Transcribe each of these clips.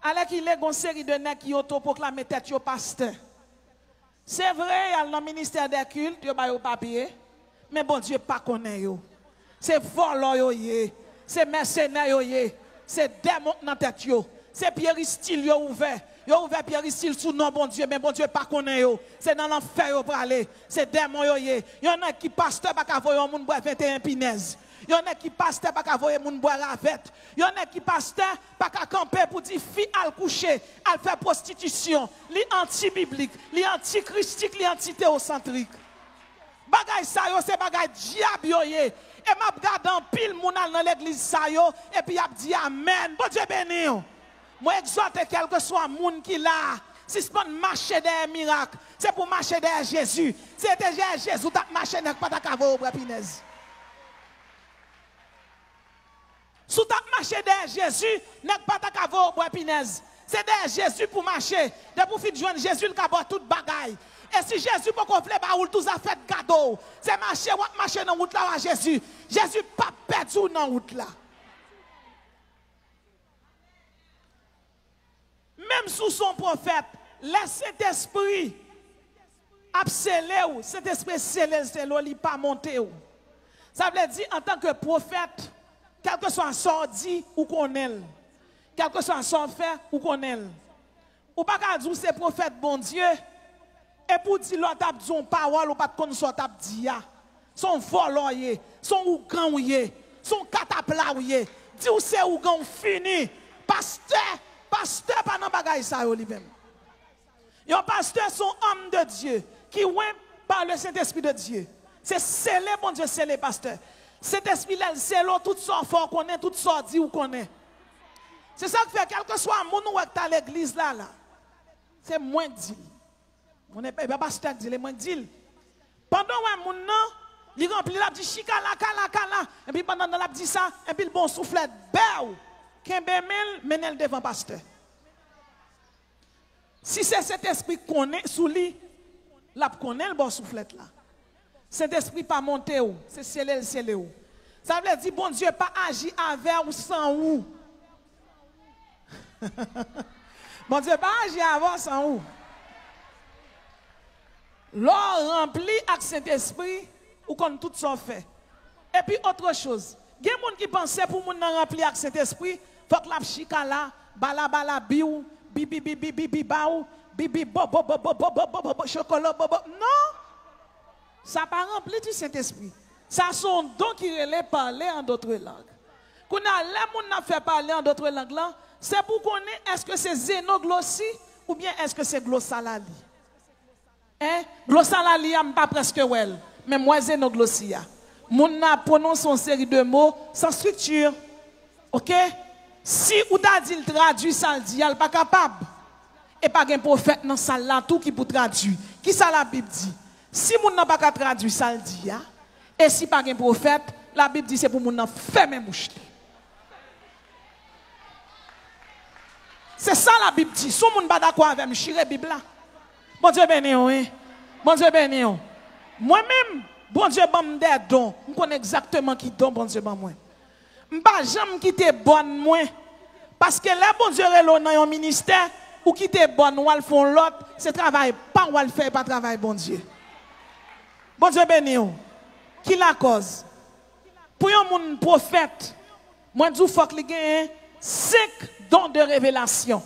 Alors qu'il y a une série de nègres qui autoproclament tête au pasteur. C'est vrai, il y a le ministère des cultes, il y a papier, mais bon Dieu pas connaît yo. C'est voleur yo, c'est mercenaire yo, c'est démon dans tête yo. C'est Pierre Style yo ouvert. Yo ouvert Pierre Style sous nom bon Dieu, mais bon Dieu pas connaît yo. C'est dans l'enfer yo pour aller. C'est démon yo. Il y en a qui pasteur pas qu'à voir moun boire 21 pinaises. Il y en a qui pasteur pas qu'à voir moun boire ravette. Il y en a qui pasteur pas qu'à camper pour dire fille al coucher, al faire prostitution, li anti-biblique, li anti-christique, li anti-théocentrique. Bagay sa yo c'est bagay diable yo ye. Et m'a regardé en pile moun dans l'église sa yo et puis a dit amen. Bon Dieu béni yo. Moi exhorte quel que soit moun qui là, si c'est pas marcher des miracles, c'est pour marcher derrière Jésus. Si c'était Jésus t'a marché n'est pas ta cavo au brapinez. Si t'as marché derrière Jésus n'est pas ta cavo au brapinez. C'est derrière Jésus pour marcher. De pour faire joindre Jésus le cabot toute bagaille. Et si Jésus peut confler ba ou tout ça fait cadeau, c'est marcher dans route là à Jésus. Jésus pas perdu dans route là. Même sous son prophète, laisse cet esprit abscellé ou cet esprit scellé, il pas monté ou. Ça veut dire en tant que prophète, quel que soit son dit ou qu'on est, quel que soit son fait ou qu'on est, ou pas qu'à dire c'est prophète bon Dieu, et pour dire l'autre dit une parole ou pas de connaître t'a dit son voleur, son ougan son catapla dit ou c'est ougan fini, pasteur pas dans bagaille ça lui-même. Yon pasteur son homme de Dieu qui ouin par le Saint-Esprit de Dieu. C'est scellé bon Dieu scellé pasteur. Cet esprit là scellé tout ça fort connaît tout ça dit ou connaît. C'est ça qui fait quel que soit mon ou à l'église là. C'est moins dit. Mon pas pasteur dit les moins dit. Pendant un moun nan, il remplit la dit chikala kala et puis pendant la dit ça et puis le bon soufflet béou. Kembemel menel devant pasteur. Si c'est cet esprit qu'on est sous lui, la connaît le bon soufflette là. Cet esprit pas monté ou, c'est scellé ou. Ça veut dire bon Dieu pas agir avec ou sans ou. Bon Dieu pas agir avec sans ou. L'or rempli avec cet esprit ou qu'on tout ça fait. Et puis autre chose, il y a des gens qui pensaient pour moun rempli avec cet esprit, faut que la chika là, bala biou, bibi baou, bibi bo chocolat bobo. Non. Ça pas rempli du Saint-Esprit. Ça son don qui relève parler en d'autres langues. Quand les moun n'a fait parler en d'autres langues là, c'est pour connaître est-ce que c'est zénoglossie ou bien est-ce que c'est glossalali. Hein? Glossalali am pas presque well, mais moi zénoglossie. Moun n'a prononcé une série de mots sans structure. OK? Si ou t'a dit le traduit ça le dit, il pas capable. Et pas un prophète dans salle là tout qui pour traduire. Qui ça la Bible dit? Si moun n'a pas traduire ça le dit, et si pas un prophète, la Bible dit c'est pour moun n'a fermer bouche. C'est ça la Bible dit. Si moun pas d'accord avec me chire Bible là. Bon Dieu béni hein. Bon Dieu béni. Moi-même, bon Dieu bam des dons, je connais exactement qui don bon Dieu bam moi. M'pa jamais quitter bonne moi parce que là bon Dieu relo dans un ministère ou quitter bonne ou al font l'autre, c'est travail pas ou al faire pas travail bon Dieu. Bon Dieu béni. Qui la cause? Pour un monde prophète, moi dis faut qu'il gagne 5 dons de révélation.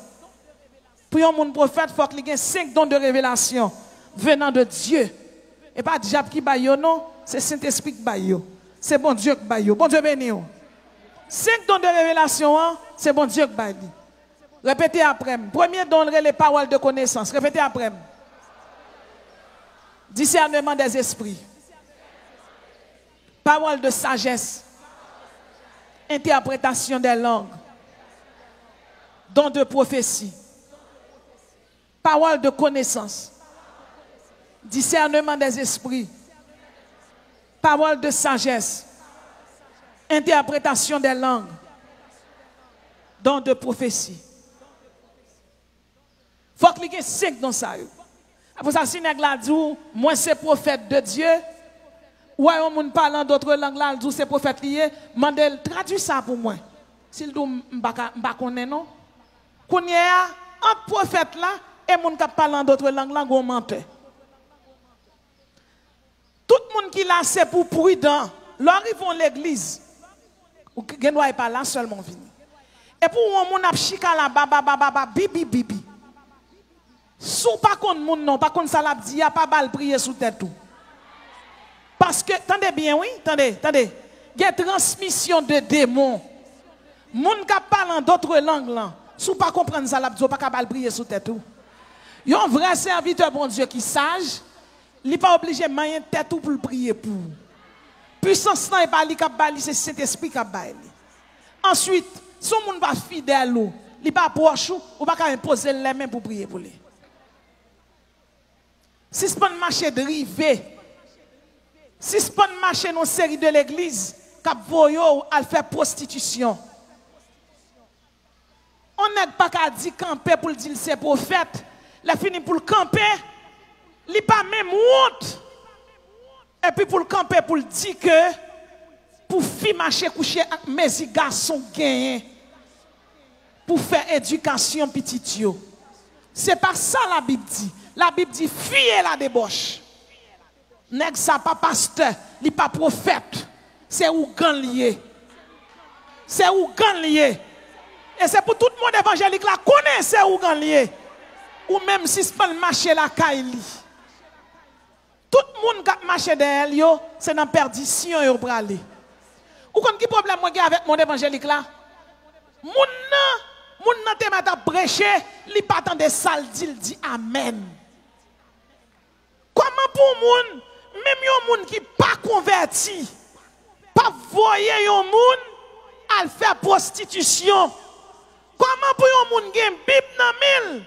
Pour un monde prophète, faut qu'il gagne 5 dons de révélation venant de Dieu. Et pas diable qui baille non, c'est Saint-Esprit qui baille. C'est bon Dieu qui baille. Bon Dieu béni. 5 dons de révélation, c'est bon Dieu qui baille. Répétez après. Premier don, les paroles de connaissance. Répétez après. Discernement des esprits. Parole de sagesse. Interprétation des langues. Don de prophétie. Parole de connaissance. Discernement des esprits. Parole de sagesse. Interprétation des langues. Don de prophétie. Il faut cliquer 5 dans ça. Pour ça, si nèg la dit, moi c'est prophète de Dieu, ou un monde parlant d'autres langues là, dit c'est prophète lié, mandel traduis ça pour moi. S'il dit m'pa connaît non. Qu'on y a entre prophète là et moun qui parle en d'autres langues là gon menteur. Tout le monde qui là c'est pour prudent. Lorsqu'ils vont l'église, ou gen doit pas là seulement venir. Et pour un moun ap chika la baba bibi bibi. Sou pas kon moun non, pas kon ça l'a dit, y a pas bal prier sous tête tout. Parce que attendez bien oui, attendez. Il y a transmission de démons. Moun qui parle en d'autres langues là, sou pas comprendre ça l'a dit, pas bal prier sous tête tout. Y a un vrai serviteur bon Dieu qui sage, il pas obligé mayen tête tout pour prier pour. Puissance nan pas li k'ap bali, c'est Saint-Esprit k'ap bali. Ensuite, si on n'est pas fidèle, il n'est pas proche, ou pas imposer les mains pour prier pour lui. Si ce n'est pas un marché de rivé, si ce n'est pas un marché dans une série de l'église, qui voyo à faire prostitution, on n'est pas qu'à dire camper pour dire c'est prophète, la fini pour le camper, il n'est pas même honte. Et puis pour le camper, pour le dire que pour faire marcher coucher avec mes garçons gagnent, pour faire éducation petit yo. C'est pas ça la Bible dit. La Bible dit fuyez la débauche. Nèg ça pas pasteur, li pas prophète. C'est ou gan lié. C'est ou gan lié. Et c'est pour tout le monde évangélique là connaît c'est ou gan lié. Ou même si c'est pas le marché la caille. Tout le monde qui marche derrière yo, c'est dans perdition yo pour aller. Ou kon ki problème moi avec mon évangélique là? Moun nan te mette à prêcher, li pas tant de sale dit amen. Comment pour moun, même yon moun qui pas converti, pas voyer yon moun à faire prostitution. Comment pour yon moun gen bib nan mil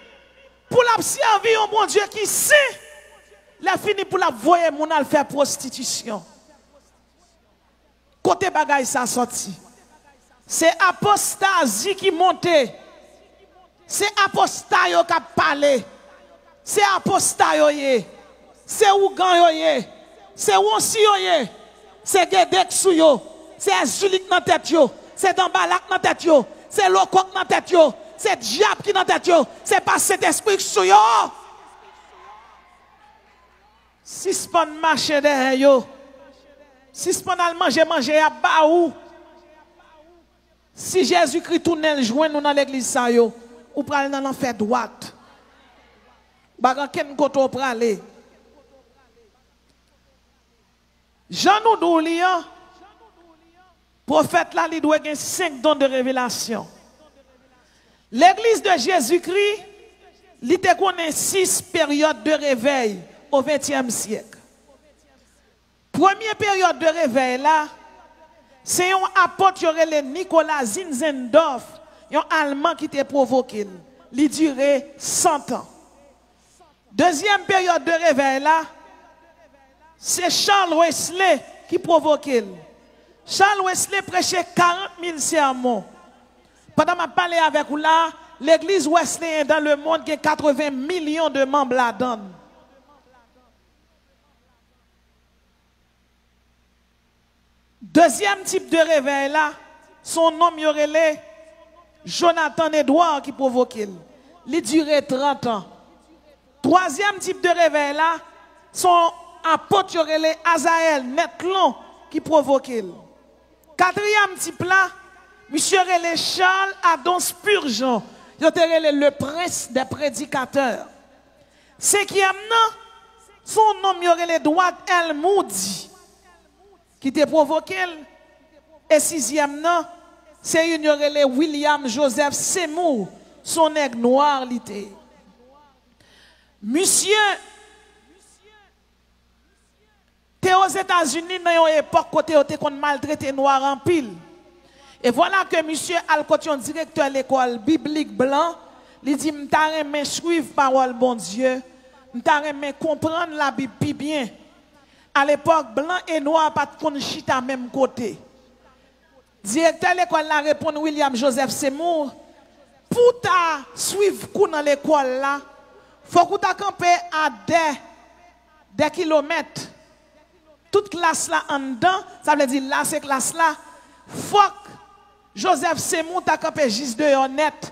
pour la servir yon bon Dieu qui sait la fini pour la voyer moun à faire prostitution. Côté bagay ça sorti. C'est apostasie qui monte. C'est apostat yo qui parlé. C'est apostat yo ye. C'est ougan yo ye. C'est wonsi yo ye. C'est gedek sou yo. C'est Zulik dans tête yo. C'est Dambalak dans tête yo. C'est Lokok dans tête yo. C'est diable qui dans tête yo. C'est pas cet esprit sou yo. Si ce pas marcher derrière yo. Si ce pas manger à bas ou. Si Jésus-Christ tourne le joint nous dans l'église ça yo, ou pral dans l'enfer droite. Bagan ken koto prale. Jean nous doulian prophète là il doit gagner 5 dons de révélation. L'église de Jésus-Christ il te connaît 6 périodes de réveil au 20e siècle. Première période de réveil là, c'est un apôtre Nicolas Zinzendorf, un Allemand qui t'a provoqué. Il durait 100 ans. Deuxième période de réveil là, c'est Charles Wesley qui provoquait. Charles Wesley prêchait 40 000 sermons. Pendant que je parlais avec vous là, l'église Wesley dans le monde qui a 80 millions de membres là-dedans. Deuxième type de réveil là, son nom y aurait Jonathan Edouard qui provoquait. Il durait 30 ans. Troisième type de réveil là, son apôtre y aurait Azaël Netlon qui provoquait. Quatrième type là, monsieur relé Charles Adon Spurgeon, il aurait le prince des prédicateurs. Cinquième non, son nom y aurait Edward L. Moody qui t'a provoqué. Et sixième non, c'est une William Joseph Seymour, son aigle noir l'été. Monsieur, t'es aux États-Unis dans une époque côté où t'es maltraité noir en pile. Et voilà que monsieur Alcotion, directeur de l'école biblique blanc, il dit m'ta remen suivre parole bon Dieu, m'ta remen comprendre la Bible plus bien. À l'époque, blanc et noir pas de chita même côté. Directeur de l'école là répond William Joseph Seymour, pour ta suivre coup dans l'école là, faut que tu camper à des kilomètres. Toute classe là en dedans, ça veut dire là c'est classe là, faut que Joseph Seymour t'a campé juste de net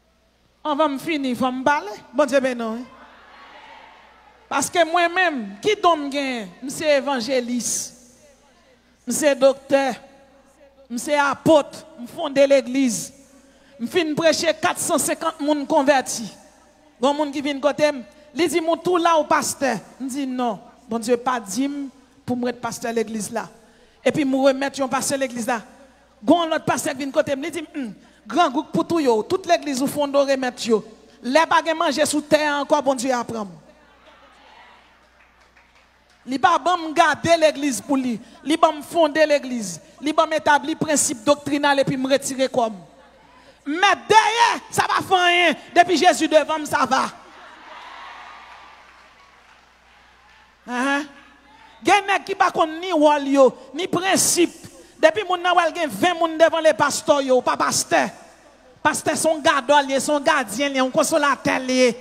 On va me finir, il faut me parler. Bon Dieu, ben non. Parce que moi-même, qui donne gain, je suis évangéliste, je suis docteur, je suis apôtre, je fonde l'église, je finis prêcher 450 personnes convertis. Bon monde qui vient côté, il dit mon tout là au pasteur. Je dis non, bon Dieu pas dit pour me être pasteur l'église là. Et puis me remettre un pasteur l'église là. Gon l'autre pasteur qui vient côté, il dit grand groupe pour tout yo, toute l'église au fond de remettre yo. Les pas manger sous terre encore bon Dieu apprend. Li ba bam garder l'église pour lui, li ba me fonder l'église, li ba m'établir principe doctrinal et puis me retirer comme. Mais derrière, ça va faire rien. Depuis Jésus devant, ça va. Gen qui pas ni wall yo, ni principe. Depuis mon nawal gen 20 moun devant les pasteurs yo, pas pasteur. Pasteur son gardien, son gardien, un consolateur lié.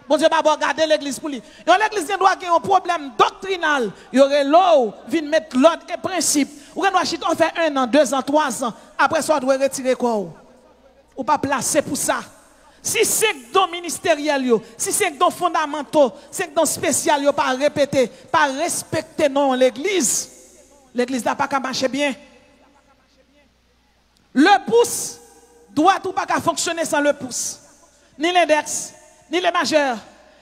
Bon Dieu, pas garder l'église pour lui. L'église doit avoir un problème doctrinal. Il y aurait l'eau, vient mettre l'ordre et principe. Ou doit faire 1 an, 2 ans, 3 ans. Après ça, on doit retirer quoi? Ou pas placer pour ça. Si c'est don ministériel, si c'est don fondamentaux, c'est don spécial, pas répéter, pas respecter non l'église. L'église n'a pas qu'à marcher bien. Le pouce doit tout pas qu'à fonctionner sans le pouce. Ni l'index, ni le majeur,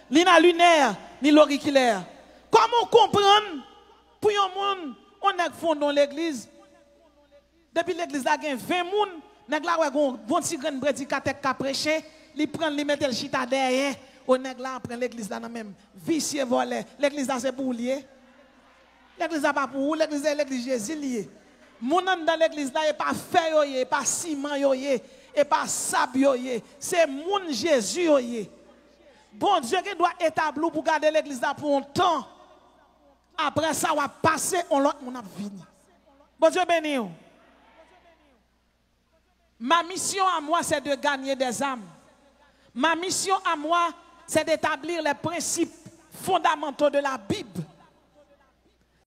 ni la lunaire, ni l'auriculaire. Comment comprendre pour un monde, on est fondé l'église. Depuis l'église, il y a 20 personnes. Nèg la ouais gon petit grand prédicateur qui a prêché, li prend li mettre le chita derrière, au nèg la prend l'église là même vicieux volé. L'église là c'est pour lié. L'église là pas pour l'église c'est l'église Jésus lié. Moun dans l'église là est pas fer yo yé, pas ciment yo yé, et pas sable yo yé. C'est moun Jésus yo yé. Bon Dieu qui doit établir pour garder l'église là pour un temps. Après ça va passer on l'autre moun a vini. Bon Dieu béni. Ma mission à moi, c'est de gagner des âmes. Ma mission à moi, c'est d'établir les principes fondamentaux de la Bible.